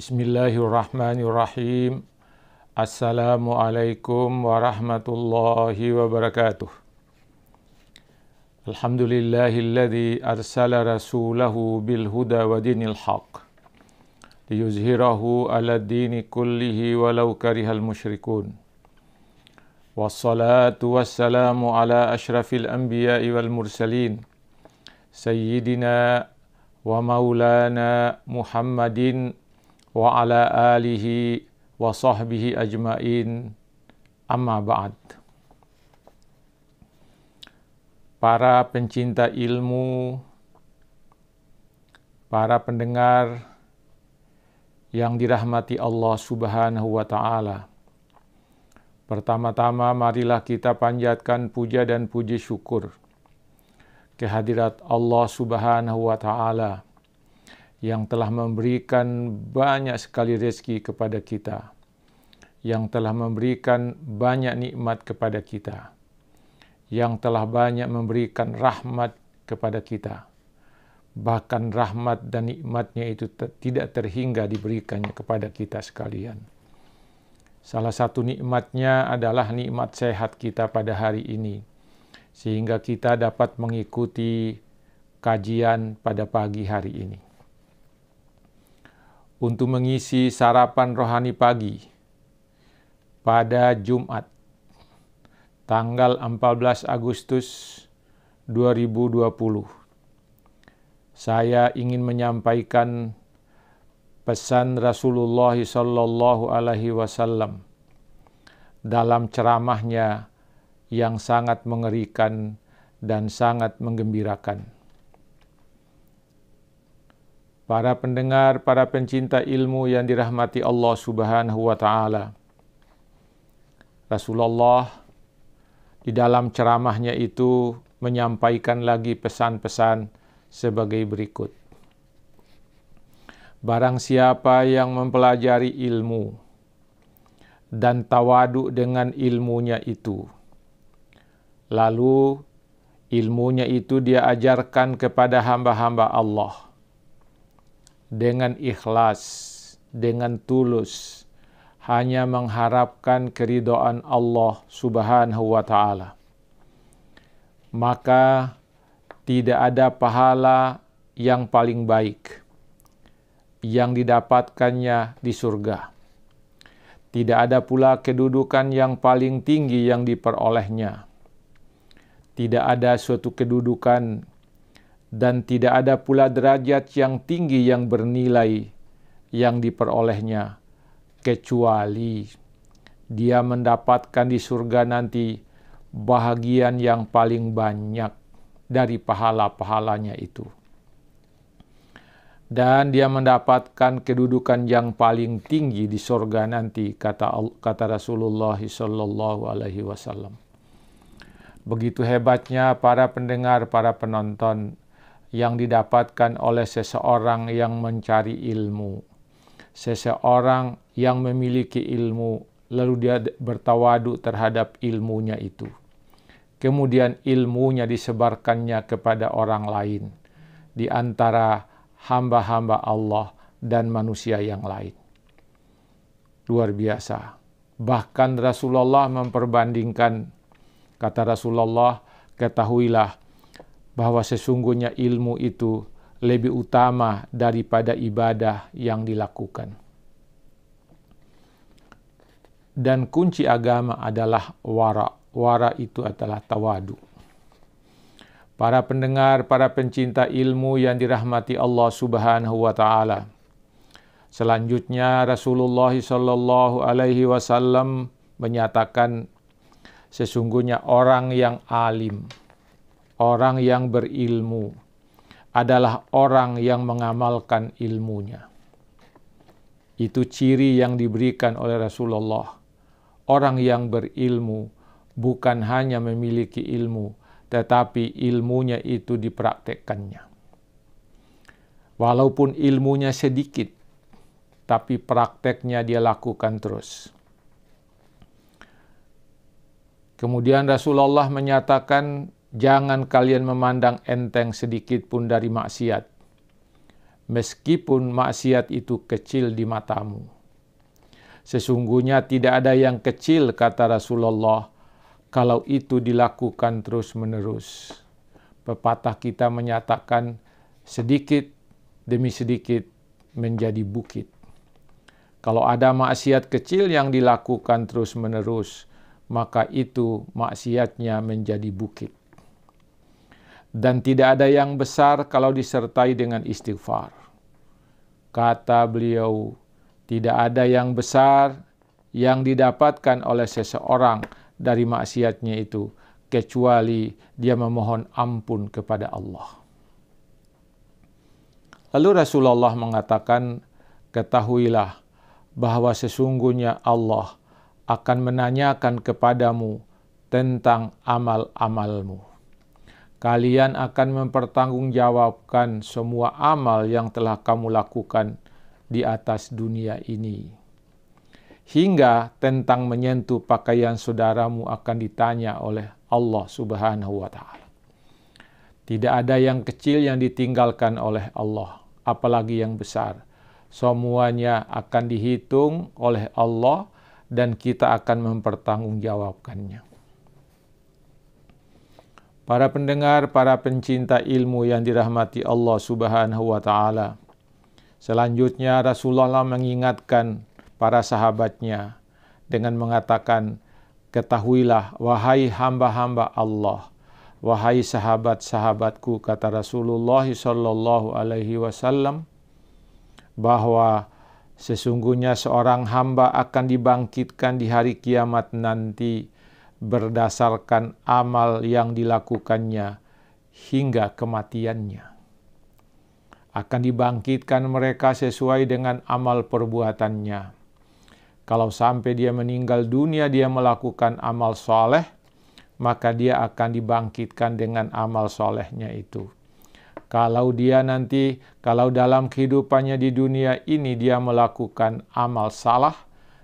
Bismillahirrahmanirrahim. Assalamualaikum warahmatullahi wabarakatuh. Alhamdulillahilladzi arsala rasulahu bil huda wa dinil haq liyuzhirahu ala dini kullihi walau karihal musyrikun. Wassalatu wassalamu ala asyrafil anbiya'i wal mursalin sayyidina wa maulana Muhammadin wa ala alihi wa sahbihi ajmain, amma ba'd. Para pencinta ilmu, para pendengar yang dirahmati Allah Subhanahu wa ta'ala, pertama-tama marilah kita panjatkan puja dan puji syukur kehadirat Allah Subhanahu wa ta'ala yang telah memberikan banyak sekali rezeki kepada kita, yang telah memberikan banyak nikmat kepada kita, yang telah banyak memberikan rahmat kepada kita. Bahkan rahmat dan nikmatnya itu tidak terhingga diberikannya kepada kita sekalian. Salah satu nikmatnya adalah nikmat sehat kita pada hari ini, sehingga kita dapat mengikuti kajian pada pagi hari ini. Untuk mengisi sarapan rohani pagi pada Jumat tanggal 14 Agustus 2020, saya ingin menyampaikan pesan Rasulullah sallallahu alaihi wasallam dalam ceramahnya yang sangat mengerikan dan sangat menggembirakan. Para pendengar, para pencinta ilmu yang dirahmati Allah Subhanahu wa ta'ala, Rasulullah di dalam ceramahnya itu menyampaikan lagi pesan-pesan sebagai berikut. Barang siapa yang mempelajari ilmu dan tawadu dengan ilmunya itu, lalu ilmunya itu dia ajarkan kepada hamba-hamba Allah dengan ikhlas, dengan tulus, hanya mengharapkan keridhaan Allah Subhanahu wa ta'ala, maka tidak ada pahala yang paling baik yang didapatkannya di surga. Tidak ada pula kedudukan yang paling tinggi yang diperolehnya. Tidak ada suatu kedudukan dan tidak ada pula derajat yang tinggi yang bernilai yang diperolehnya, kecuali dia mendapatkan di surga nanti bahagian yang paling banyak dari pahala-pahalanya itu. Dan dia mendapatkan kedudukan yang paling tinggi di surga nanti, kata Rasulullah sallallahu alaihi wasallam. Begitu hebatnya para pendengar, para penonton yang didapatkan oleh seseorang yang mencari ilmu, seseorang yang memiliki ilmu, lalu dia bertawadu terhadap ilmunya itu. Kemudian ilmunya disebarkannya kepada orang lain, di antara hamba-hamba Allah dan manusia yang lain. Luar biasa. Bahkan Rasulullah memperbandingkan, kata Rasulullah, ketahuilah bahwa sesungguhnya ilmu itu lebih utama daripada ibadah yang dilakukan. Dan kunci agama adalah wara. Wara itu adalah tawadu. Para pendengar, para pencinta ilmu yang dirahmati Allah Subhanahu wa ta'ala. Selanjutnya Rasulullah sallallahu alaihi wasallam menyatakan, sesungguhnya orang yang alim, orang yang berilmu adalah orang yang mengamalkan ilmunya. Itu ciri yang diberikan oleh Rasulullah. Orang yang berilmu bukan hanya memiliki ilmu, tetapi ilmunya itu dipraktekkannya. Walaupun ilmunya sedikit, tapi prakteknya dia lakukan terus. Kemudian Rasulullah menyatakan, jangan kalian memandang enteng sedikit pun dari maksiat. meskipun maksiat itu kecil di matamu. Sesungguhnya tidak ada yang kecil, kata Rasulullah, kalau itu dilakukan terus-menerus. Pepatah kita menyatakan sedikit demi sedikit menjadi bukit. Kalau ada maksiat kecil yang dilakukan terus-menerus, maka itu maksiatnya menjadi bukit. Dan tidak ada yang besar kalau disertai dengan istighfar. Kata beliau, tidak ada yang besar yang didapatkan oleh seseorang dari maksiatnya itu, kecuali dia memohon ampun kepada Allah. Lalu Rasulullah mengatakan, ketahuilah bahwa sesungguhnya Allah akan menanyakan kepadamu tentang amal-amalmu. Kalian akan mempertanggungjawabkan semua amal yang telah kamu lakukan di atas dunia ini. Hingga tentang menyentuh pakaian saudaramu akan ditanya oleh Allah Subhanahu wa Ta'ala. Tidak ada yang kecil yang ditinggalkan oleh Allah, apalagi yang besar. Semuanya akan dihitung oleh Allah dan kita akan mempertanggungjawabkannya. Para pendengar, para pencinta ilmu yang dirahmati Allah Subhanahu wa Ta'ala. Selanjutnya Rasulullah mengingatkan para sahabatnya dengan mengatakan, ketahuilah wahai hamba-hamba Allah, wahai sahabat-sahabatku, kata Rasulullah sallallahu alaihi wasallam, bahwa sesungguhnya seorang hamba akan dibangkitkan di hari kiamat nanti berdasarkan amal yang dilakukannya hingga kematiannya. Akan dibangkitkan mereka sesuai dengan amal perbuatannya. Kalau sampai dia meninggal dunia dia melakukan amal soleh, maka dia akan dibangkitkan dengan amal solehnya itu. Kalau dalam kehidupannya di dunia ini dia melakukan amal salah,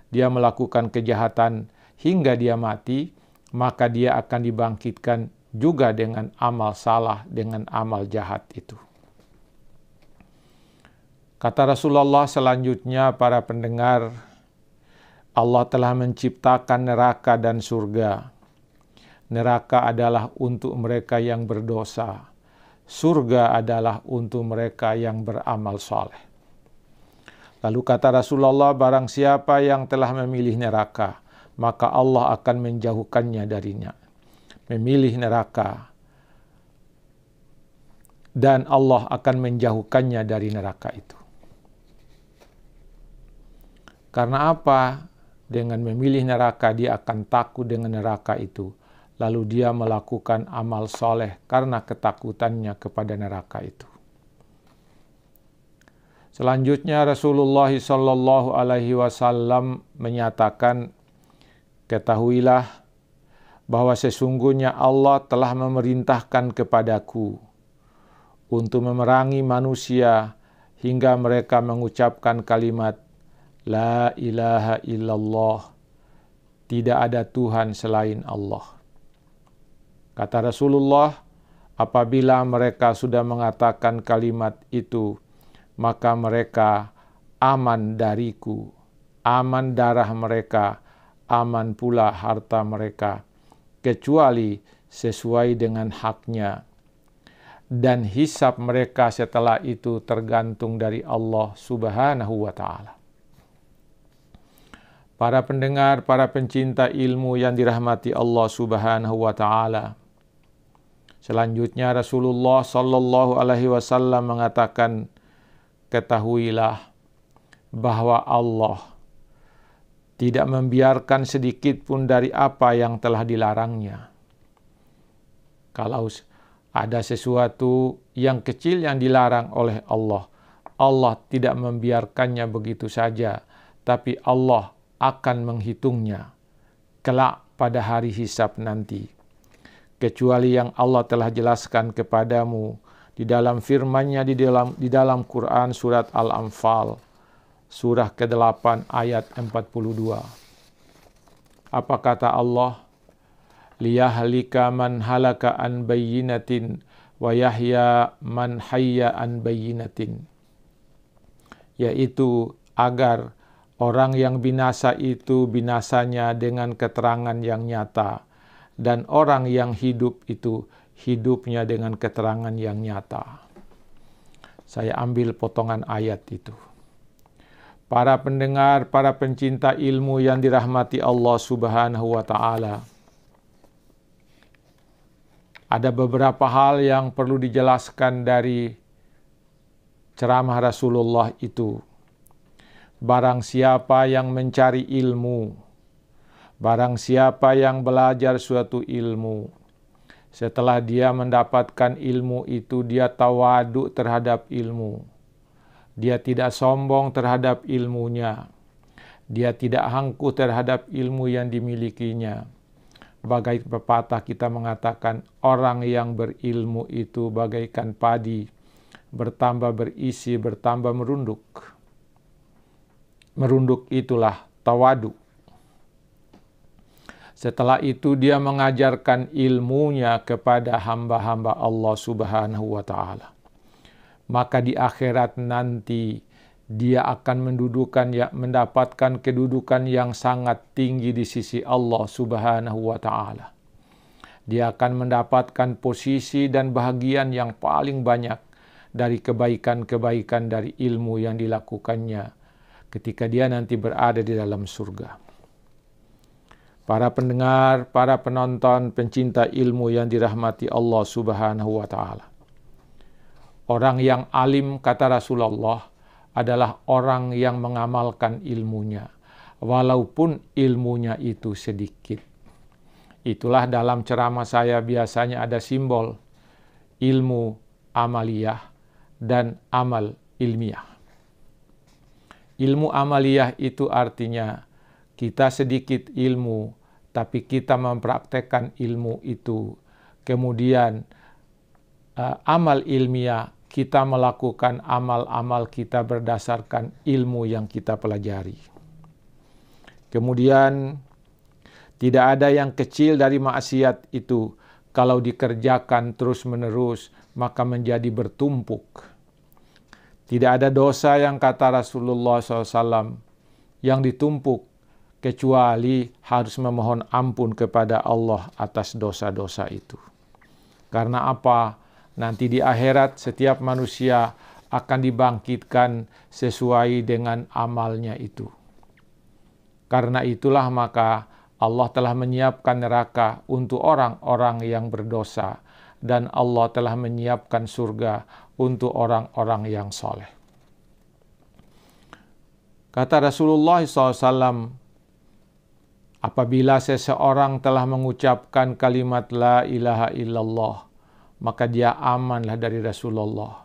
dia melakukan kejahatan hingga dia mati, maka dia akan dibangkitkan juga dengan amal salah, dengan amal jahat itu. Kata Rasulullah selanjutnya, para pendengar, Allah telah menciptakan neraka dan surga. Neraka adalah untuk mereka yang berdosa. Surga adalah untuk mereka yang beramal soleh. Lalu kata Rasulullah, barang siapa yang telah memilih neraka, maka Allah akan menjauhkannya darinya. Memilih neraka. Dan Allah akan menjauhkannya dari neraka itu. Karena apa? Dengan memilih neraka, dia akan takut dengan neraka itu. Lalu dia melakukan amal soleh karena ketakutannya kepada neraka itu. Selanjutnya Rasulullah sallallahu alaihi wasallam menyatakan, ketahuilah bahwa sesungguhnya Allah telah memerintahkan kepadaku untuk memerangi manusia hingga mereka mengucapkan kalimat La ilaha illallah, tidak ada Tuhan selain Allah. Kata Rasulullah, apabila mereka sudah mengatakan kalimat itu, maka mereka aman dariku, aman darah mereka, aman pula harta mereka, kecuali sesuai dengan haknya. Dan hisab mereka setelah itu tergantung dari Allah Subhanahu wa Ta'ala. Para pendengar, para pencinta ilmu yang dirahmati Allah Subhanahu wa Ta'ala. Selanjutnya Rasulullah sallallahu alaihi wasallam mengatakan, ketahuilah bahwa Allah tidak membiarkan sedikit pun dari apa yang telah dilarangnya. Kalau ada sesuatu yang kecil yang dilarang oleh Allah, Allah tidak membiarkannya begitu saja, tapi Allah akan menghitungnya kelak pada hari hisab nanti. Kecuali yang Allah telah jelaskan kepadamu di dalam firman-Nya di dalam Quran surat Al-Anfal surah ke-8 ayat 42. Apa kata Allah? Liyahlika man halaka an bayyinatin wa yahya man hayya an bayyinatin. yaitu agar orang yang binasa itu binasanya dengan keterangan yang nyata, dan orang yang hidup itu hidupnya dengan keterangan yang nyata. Saya ambil potongan ayat itu. Para pendengar, para pencinta ilmu yang dirahmati Allah Subhanahu wa Ta'ala, ada beberapa hal yang perlu dijelaskan dari ceramah Rasulullah itu. Barang siapa yang mencari ilmu, barang siapa yang belajar suatu ilmu, setelah dia mendapatkan ilmu itu, dia tawadu terhadap ilmu. Dia tidak sombong terhadap ilmunya. Dia tidak angkuh terhadap ilmu yang dimilikinya. Bagai pepatah kita mengatakan, orang yang berilmu itu bagaikan padi, bertambah berisi, bertambah merunduk. Merunduk itulah tawadu. Setelah itu dia mengajarkan ilmunya kepada hamba-hamba Allah Subhanahu wa Ta'ala. Maka di akhirat nanti dia akan mendapatkan kedudukan yang sangat tinggi di sisi Allah Subhanahu wa Ta'ala. Dia akan mendapatkan posisi dan bahagian yang paling banyak dari kebaikan-kebaikan dari ilmu yang dilakukannya ketika dia nanti berada di dalam surga. Para pendengar, para penonton, pencinta ilmu yang dirahmati Allah Subhanahu wa Ta'ala. Orang yang alim, kata Rasulullah, adalah orang yang mengamalkan ilmunya, walaupun ilmunya itu sedikit. Itulah dalam ceramah saya biasanya ada simbol ilmu amaliyah dan amal ilmiah. Ilmu amaliyah itu artinya kita sedikit ilmu, tapi kita mempraktekkan ilmu itu. Kemudian amal ilmiah, kita melakukan amal-amal kita berdasarkan ilmu yang kita pelajari. Kemudian tidak ada yang kecil dari maksiat itu. Kalau dikerjakan terus-menerus, maka menjadi bertumpuk. Tidak ada dosa yang kata Rasulullah SAW yang ditumpuk, kecuali harus memohon ampun kepada Allah atas dosa-dosa itu. Karena apa? Nanti di akhirat setiap manusia akan dibangkitkan sesuai dengan amalnya itu. Karena itulah maka Allah telah menyiapkan neraka untuk orang-orang yang berdosa, dan Allah telah menyiapkan surga untuk orang-orang yang soleh. Kata Rasulullah SAW, apabila seseorang telah mengucapkan kalimat la ilaha illallah, maka dia amanlah dari Rasulullah.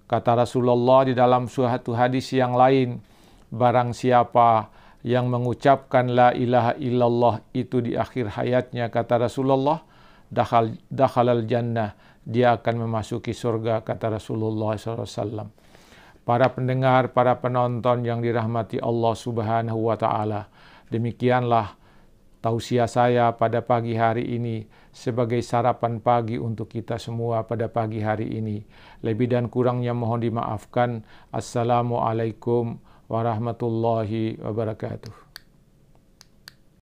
Kata Rasulullah di dalam suatu hadis yang lain, barang siapa yang mengucapkan la ilaha illallah itu di akhir hayatnya, kata Rasulullah, dakhalal jannah, dia akan memasuki surga, kata Rasulullah SAW. Para pendengar, para penonton yang dirahmati Allah Subhanahu wa Ta'ala, demikianlah tausiah saya pada pagi hari ini sebagai sarapan pagi untuk kita semua pada pagi hari ini. Lebih dan kurangnya mohon dimaafkan. Assalamualaikum warahmatullahi wabarakatuh.